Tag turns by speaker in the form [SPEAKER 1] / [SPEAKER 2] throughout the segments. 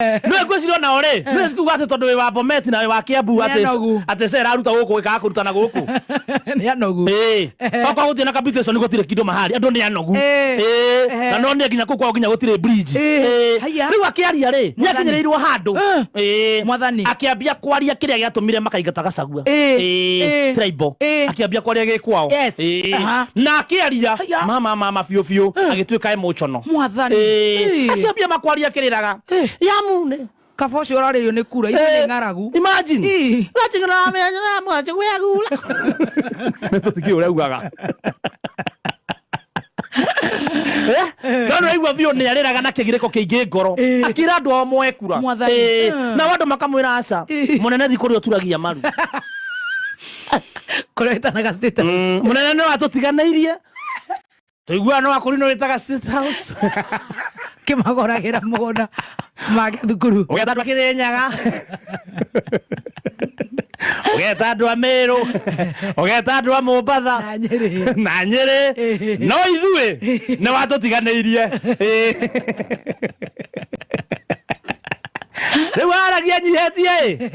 [SPEAKER 1] No gwicirwo na ore no kuga ati tondu wi wa Bomet na wi wa Kiambu ati cera aruta guku gika kurutana guku
[SPEAKER 2] ni anogu
[SPEAKER 1] kwa gutie na capitation ni gutire kindo mahali andu ni anogu na no ni nginya kwa nginya gutire bridge riu akiaria ri ni akinyirirwo handu
[SPEAKER 2] mwathani
[SPEAKER 1] akiambia kwaria kiria giatumire makaingata gacagua tribal akiambia kwaria gikwao na akiaria mama fiu agituika emotional
[SPEAKER 2] mwathani
[SPEAKER 1] akiambia makwaria kiriraga yamune
[SPEAKER 2] kafoshi oraririo ni kura ine ngaragu
[SPEAKER 1] imagine gachingana me mwache gwagula tutikio ule ugaga Nano igwa bio ni ariraga na kigireko kiingi ngoro akira andu omwe kura na wandu makamwira aca munene thikuri oturagia maru
[SPEAKER 2] kureta na state
[SPEAKER 1] munene no atutiganairie tuigua no akuri no witaga state house
[SPEAKER 2] kimagoragira mugona make thukuru
[SPEAKER 1] ugeta andu akirenyaga ugeta andu a Meru ugeta andu a Mombatha na Nyeri no ithue ni watutiganairie riu aragia nyihetie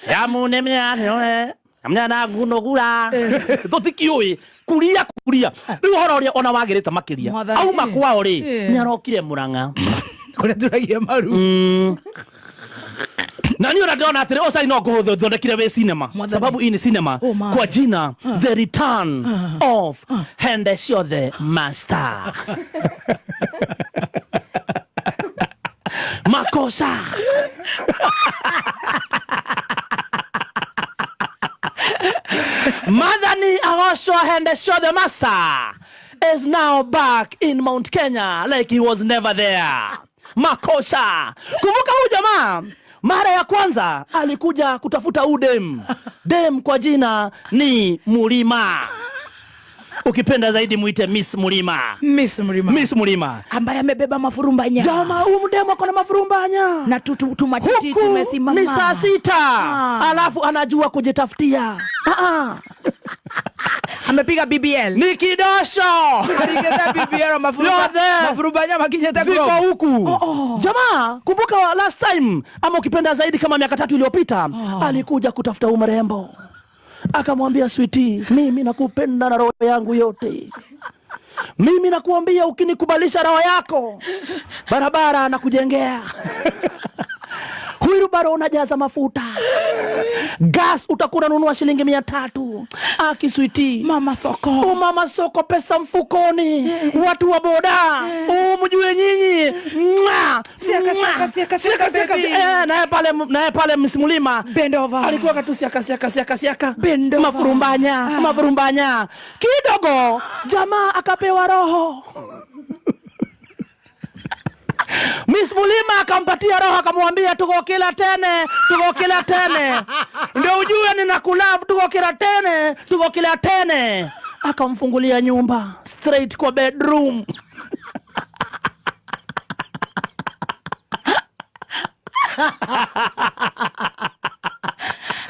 [SPEAKER 1] yamune mĩano amnyana ngunogura tutikiui kuria riu horo ria ona wagirite makiria auma kwao ri ni arokire Murang'a
[SPEAKER 2] kuria turagia maru
[SPEAKER 1] na ni ndona atire oca ino nguhuthu thondekire we cinema sababu hii ni cinema kwa jina The Return of Hendesho the Master makosa Madhani Agosho Hendesho the Master is now back in Mount Kenya like he was never there. Makosa. Kumbuka huyu jamaa mara ya kwanza alikuja kutafuta udem. Dem kwa jina ni Mulima. Ukipenda zaidi muite Miss Mulima. Miss Mulima
[SPEAKER 2] ambaye amebeba mafurumbanya.
[SPEAKER 1] Jamaa huyu mdemo akona mafurumbanya.
[SPEAKER 2] Na tumatiti tumesimama.
[SPEAKER 1] Ni saa 6. Alafu anajua kujitafutia.
[SPEAKER 2] Amepiga BBL.
[SPEAKER 1] Ni kidosho.
[SPEAKER 2] Aligeta BBL mafurumbanya makinyeta
[SPEAKER 1] ziko huku. Jamaa kumbuka last time ama ukipenda zaidi kama miaka 3 iliyopita alikuja kutafuta umrembo. Akamwambia sweetie, mimi nakupenda na roho yangu yote. Mimi nakuambia ukinikubalisha roho yako barabara na kujengea. Huyu baro unajaza mafuta. Gas utakuna nunua shilingi 300. Aki sweetie.
[SPEAKER 2] Mama soko
[SPEAKER 1] pesa mfukoni. Watu wa boda. Mjue nyinyi.
[SPEAKER 2] Siaka.
[SPEAKER 1] Nae pale Miss Mulima.
[SPEAKER 2] Bend over.
[SPEAKER 1] Alikuwa katu siaka. Mafurumbanya. Kidogo jamaa akapewa roho. Miss Mulima akampatia roho akamwambia tuko kila tene. Ndio ujue ninakulove tuko kila tene. Akamfungulia nyumba straight kwa bedroom.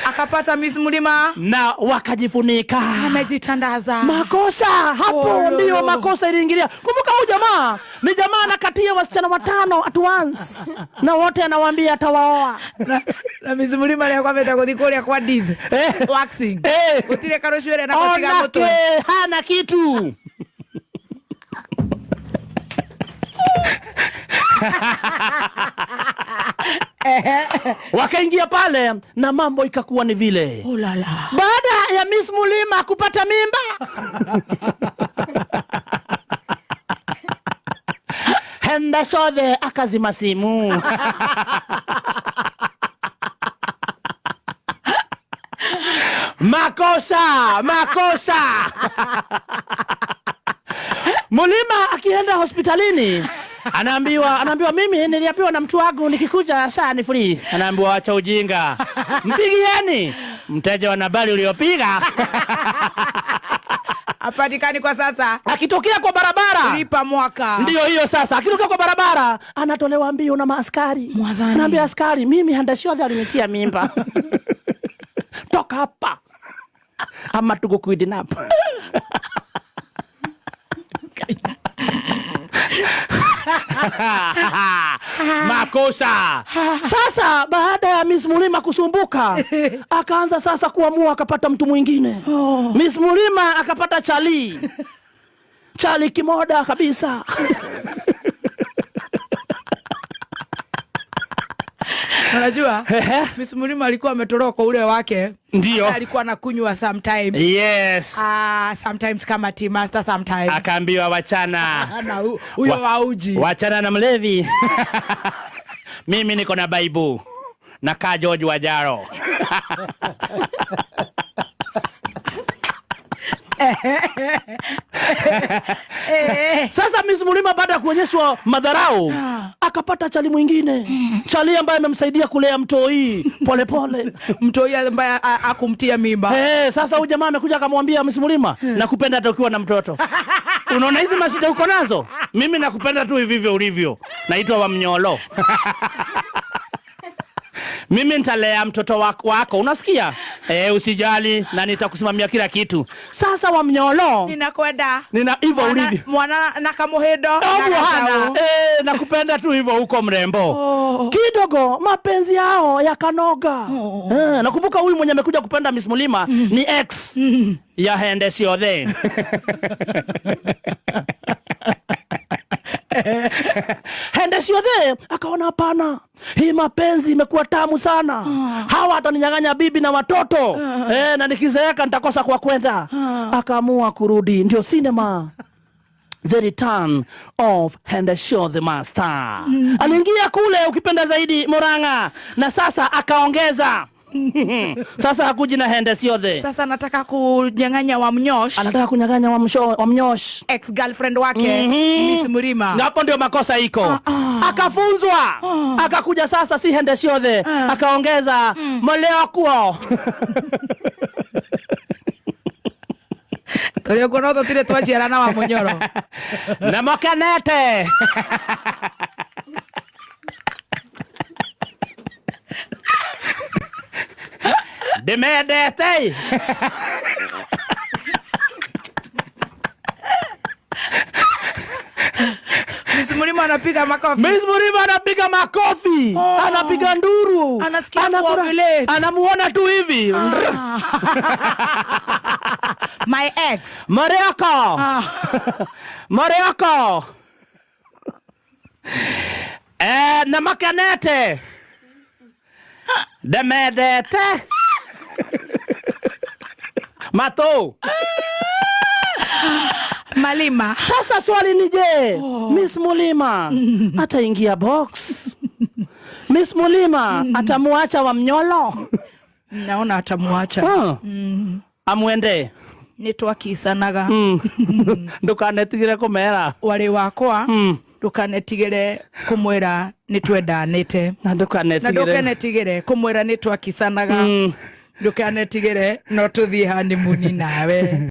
[SPEAKER 2] Akapata Miss Mulima
[SPEAKER 1] na wakajifunika.
[SPEAKER 2] Amejitandaza.
[SPEAKER 1] Makosa hapo ndio makosa iliingilia. Kumbuka huyu jamaa ni jamaa anakatia wasichana 5 at once. Na wote anawaambia atawaoa.
[SPEAKER 2] Na Miss Mulima leo kwa meta kodikolia kwa diz. Waxing. Utile karoshwere na kupiga moto.
[SPEAKER 1] Hana kitu. Wakaingia pale na mambo ikakuwa ni vile. Baada ya Miss Mulima kupata mimba Hendesho the akazima simu. Makosa. Mulima akienda hospitalini anaambiwa mimi niliambiwa na mtu wangu nikikuja saa ni free. Anaambiwa acha ujinga. Mpigieni mteja wa nambari uliopiga.
[SPEAKER 2] Apatikani kwa sasa.
[SPEAKER 1] Akitokea kwa barabara
[SPEAKER 2] lipa mwaka.
[SPEAKER 1] Ndio hiyo sasa. Akitokea kwa barabara anatolewa mbio na maaskari. Anaambia askari mimi Hendesho alinitia mimba. Toka hapa. Ama tuko kidnap. Makosa. Sasa baada ya Miss Mulima kusumbuka, akaanza sasa kuamua akapata mtu mwingine. Miss Mulima akapata Chali kimoda kabisa.
[SPEAKER 2] Unajua, Miss Mulima alikuwa ametoroka kwa ule wake.
[SPEAKER 1] Ndio.
[SPEAKER 2] Alikuwa anakunywa sometimes.
[SPEAKER 1] Yes.
[SPEAKER 2] Sometimes kama tea master sometimes.
[SPEAKER 1] Akaambiwa wachana.
[SPEAKER 2] Na huyo wauji.
[SPEAKER 1] Wachana na mlevi. Mimi niko na Baibu. Na kaa George Wajaro. Sasa Miss Mulima baada ya kuonyeshwa madharau akapata chali mwingine. Chali ambaye amemsaidia kulea mtoi pole.
[SPEAKER 2] Mtoi ambaye akumtia mimba.
[SPEAKER 1] Sasa huyu jamaa amekuja akamwambia Miss Mulima, nakupenda hata ukiwa na mtoto. Unaona hizi masida uko nazo? Mimi nakupenda tu hivyo ulivyo. Naitwa Wamnyolo. Mimi nitalea mtoto wako, unasikia? Usijali na nitakusimamia kila kitu. Sasa Wamnyolo,
[SPEAKER 2] ninakwenda.
[SPEAKER 1] Hivyo ulivyo.
[SPEAKER 2] Mwana nakamuhedo.
[SPEAKER 1] Nakupenda tu hivyo uko mrembo. Kidogo mapenzi yao yakanoga. Nakumbuka huyu mwenye amekuja kupenda Miss Mulima ni ex ya Hende Ciothe. Hende Ciothe akaona hapana, hii mapenzi imekuwa tamu sana. Hawa ataninyang'anya bibi na watoto. Na nikizeeka nitakosa kwa kwenda. Akaamua kurudi. Ndio sinema The Return of Hende Ciothe Master. Aliingia kule ukipenda zaidi Murang'a, na sasa akaongeza. Sasa hakuji na Hende Ciothe.
[SPEAKER 2] Sasa nataka kunyang'anya Wamnyosh. Anataka
[SPEAKER 1] kunyang'anya Wamnyosh,
[SPEAKER 2] ex-girlfriend wake Miss Mulima.
[SPEAKER 1] Na hapo ndio makosa iko. Akafunzwa. Akakuja sasa si Hende Ciothe. Akaongeza moleo kwao.
[SPEAKER 2] Tulio konoto tile tuachiana wa Munyoro.
[SPEAKER 1] Na mokanete. Demedete.
[SPEAKER 2] Miss Mulima anapiga makofi.
[SPEAKER 1] Miss Mulima anapiga makofi. Anapiga nduru.
[SPEAKER 2] Anasikia kuovulate.
[SPEAKER 1] Anamuona tu hivi.
[SPEAKER 2] My ex.
[SPEAKER 1] Mariako. Na makanete. Demedete. Mato.
[SPEAKER 2] Malima.
[SPEAKER 1] Sasa swali ni je, Miss Mulima ataingia box? Miss Mulima atamuacha Wamnyolo?
[SPEAKER 2] Naona atamuacha.
[SPEAKER 1] Amwende.
[SPEAKER 2] Nitwakisanaga.
[SPEAKER 1] Ndukanetigire kumera.
[SPEAKER 2] Wale wakwa. Ndukanetigire kumwera nitwendanite.
[SPEAKER 1] Na
[SPEAKER 2] ndukanetigire kumwera nitwakisanaga. Ndukanetigire no tuthie honeymoon nawe.